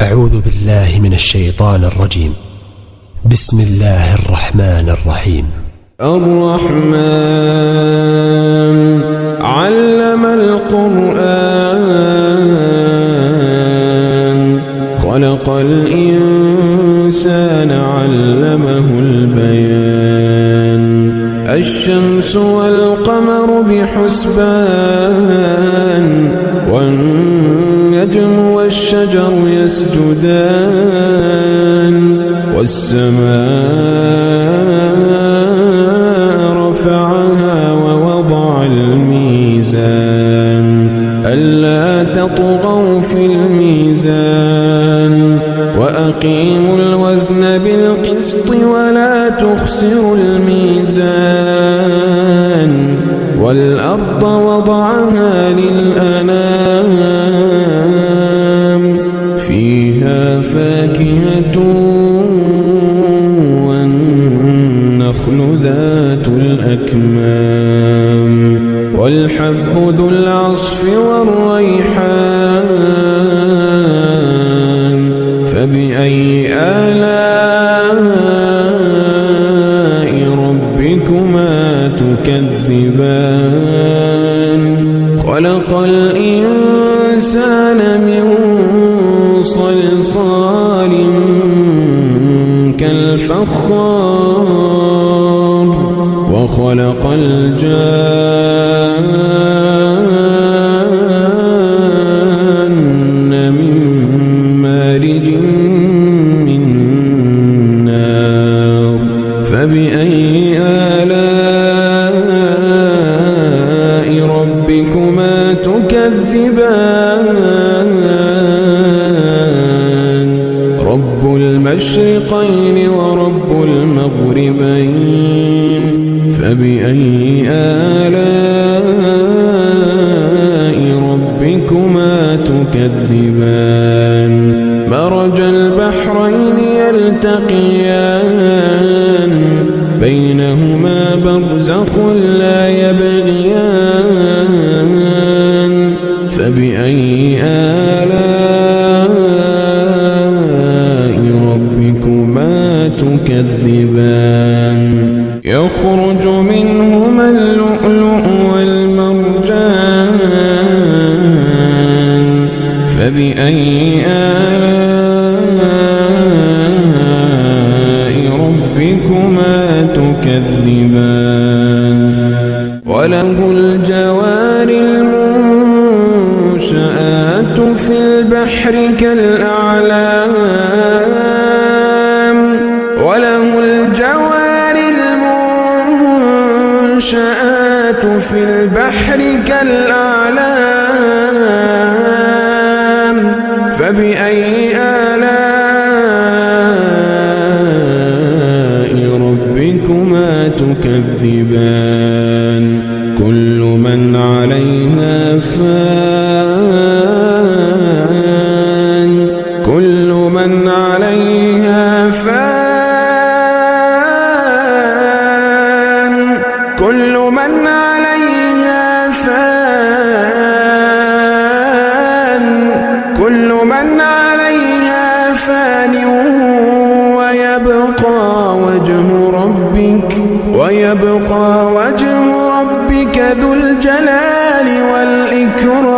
أعوذ بالله من الشيطان الرجيم. بسم الله الرحمن الرحيم. الرحمن علم القرآن خلق الإنسان علمه البيان الشمس والقمر بحسبان والنجم والشجر يسجدان والسماء رفعها ووضع الميزان ألا تطغوا في الميزان وأقيموا الوزن بالقسط ولا تخسروا الميزان والأرض وضعها للأنام فيها فاكهة والنخل ذات الأكمام والحب ذو العصف والريحان فبأي آلاء ربكما تكذبان خلق الإنسان من صلصال كالفخار وخلق الجان من مارج من نار فبأي آلاء ربكما تكذبان رب المشرقين ورب المغربين فبأي آلاء ربكما تكذبان مرج البحرين يلتقيان بينهما برزخ لا يبغيان فبأي آلاء ربكما تكذبان يخرج منهما اللؤلؤ والمرجان فبأي آلاء ربكما تكذبان وله الجوار المنشآت في البحر كالأعلام وله الجوار المنشآت في البحر كالأعلام فبأي آلاء ربكما تكذبان كل من عليها فان كل من عليها فان كل من عليها فان كل من عليها فان ويبقى وجه ربك ذو الجلال والإكرام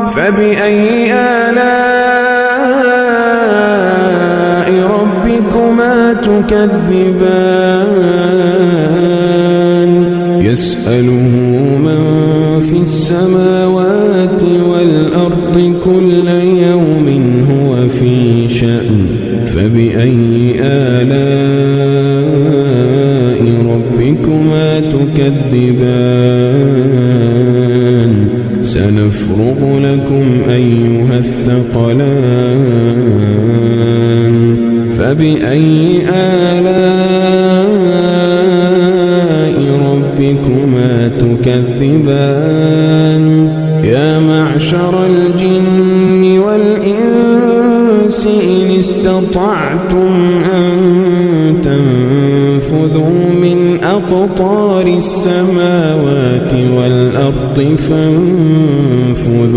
فبأي آلاء ربكما تكذبان يسأله من في السماوات والأرض كل يوم هو في شأن فبأي آلاء ربكما تكذبان سنفرغ لكم أيها الثقلان فبأي آلاء ربكما تكذبان يا معشر الجن والإنس إن استطعتم أن تنفذوا من أقطار السماوات والأرض فانفذوا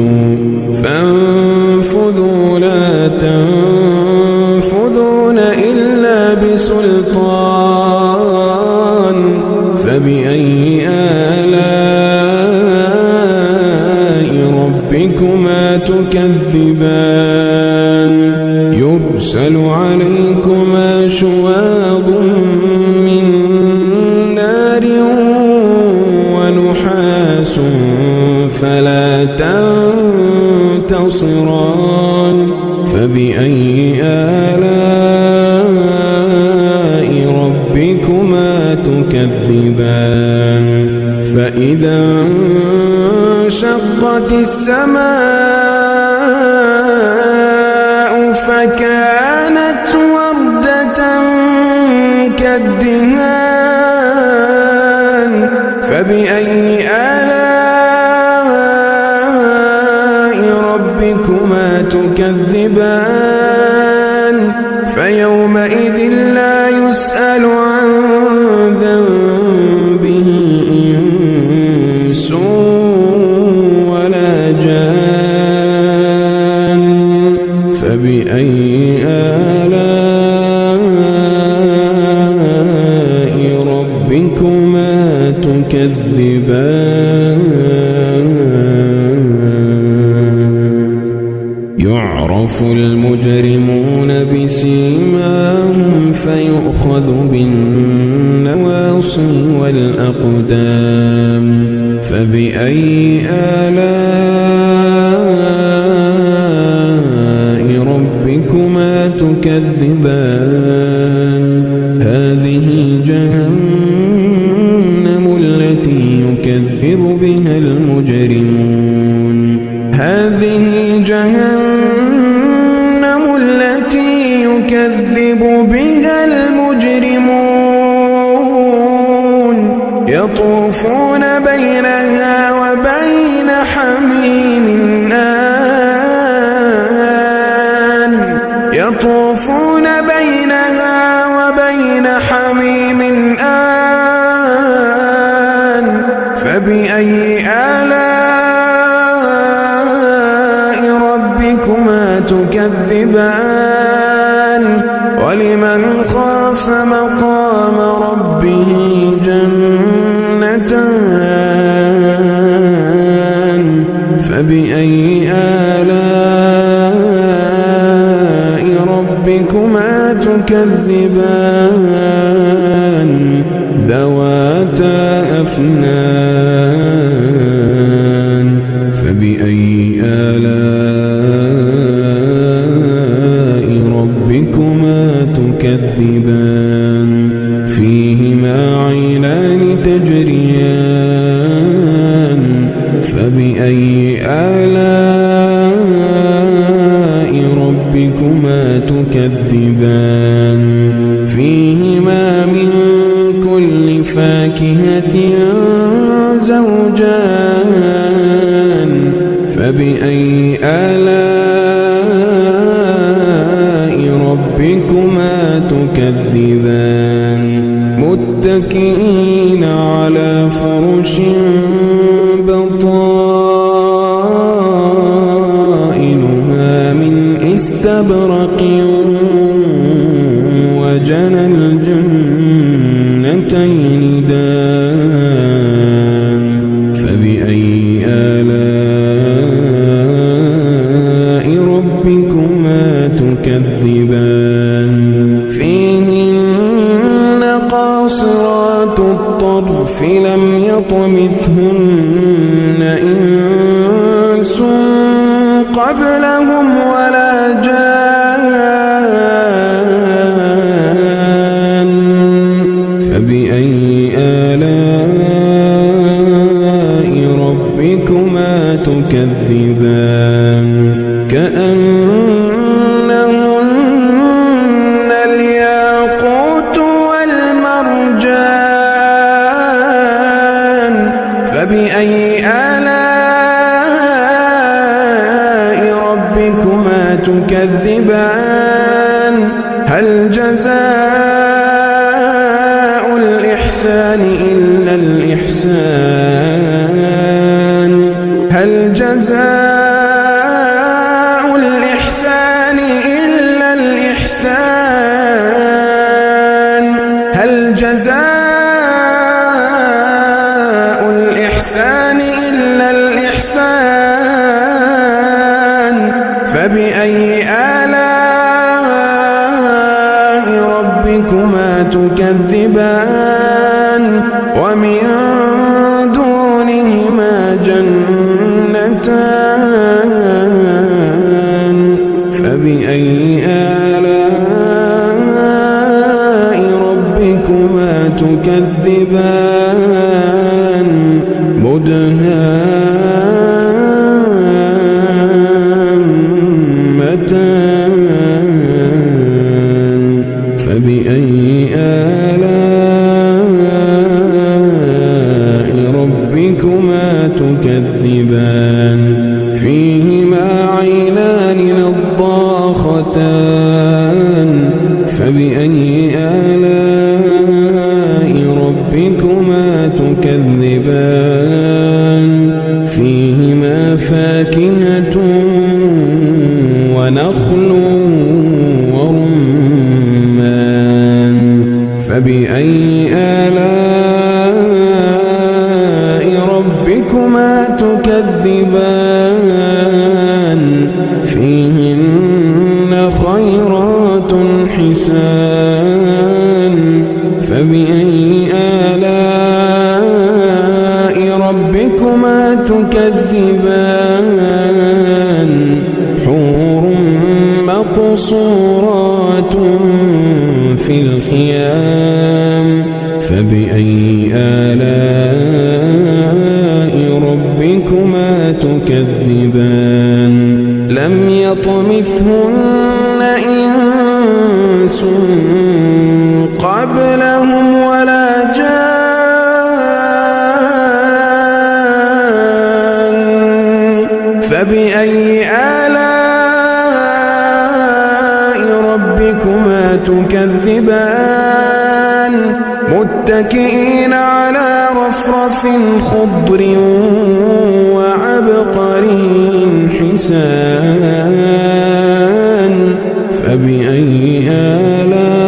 سلطان فبأي آلاء ربكما تكذبان يرسل عليكما شواظ من نار ونحاس فلا تنتصران فبأي آلاء ربكما تكذبان فإذا انشقت السماء فكانت وردة كالدهان فبأي آلاء ربكما تكذبان فيومئذ لا يسأل عن ذنبه إنس ولا جان فبأي آلاء ربكما تكذبان يعرف المجرمون بسيماهم فيؤخذ بالنواصي والأقدام فبأي آلاء ربكما تكذبان هذه جهنم التي يكذب بها المجرمون هذه جهنم التي يكذب بها المجرمون يطوفون بينها وبين حميم آن يطوفون بينها وبين حميم آن فبأي آلاء ربكما تكذبان ولمن خاف مقام ربه جنتان فبأي آلاء ربكما تكذبان ذواتا أفنان فبأي آلاء ربكما تكذبان فيهما عينان تجريان فبأي آلاء ربكما تكذبان فيهما من كل فاكهة زوجان فبأي آلاء ربكما تكذبان متكئين على فرش بطائنها من استبرق وجنى الجنتين دان فبأي آلاء ربكما تكذبان فيهن قاصرات الطرف لم يطمثهن إنس قبلهم ولا جان فبأي آلاء ربكما تكذبان كأنهن الياقوت والمرجان فبأي آلاء ربكما تكذبان هل جزاء الإحسان إلا الإحسان هل جزاء الإحسان إلا الإحسان جزاء الإحسان إلا الإحسان فبأي آلاء ربكما تكذبان ومن دونهما جنتان فبأي آلاء ربكما تكذبان مدهامتان فبأي آلاء ربكما تكذبان فيهما عينان نضاختان فبأي آلاء ربكما تكذبان فيهما فاكهة ونخل ورمان فبأي آلاء ربكما تكذبان فيهن خيرات حسان فبأي آلاء ربكما تكذبان حور مقصورات في الخيام فبأي آلاء ربكما تكذبان لم يطمثهن إنس قبلهم ولا جان فبأي آلاء ربكما تكذبان متكئين على رفرف خضر وعبقري حسان فبأي آلاء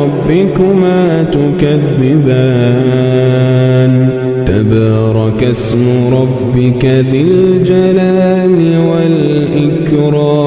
ربكما تكذبان تبارك اسم ربك ذي الجلال والإكرام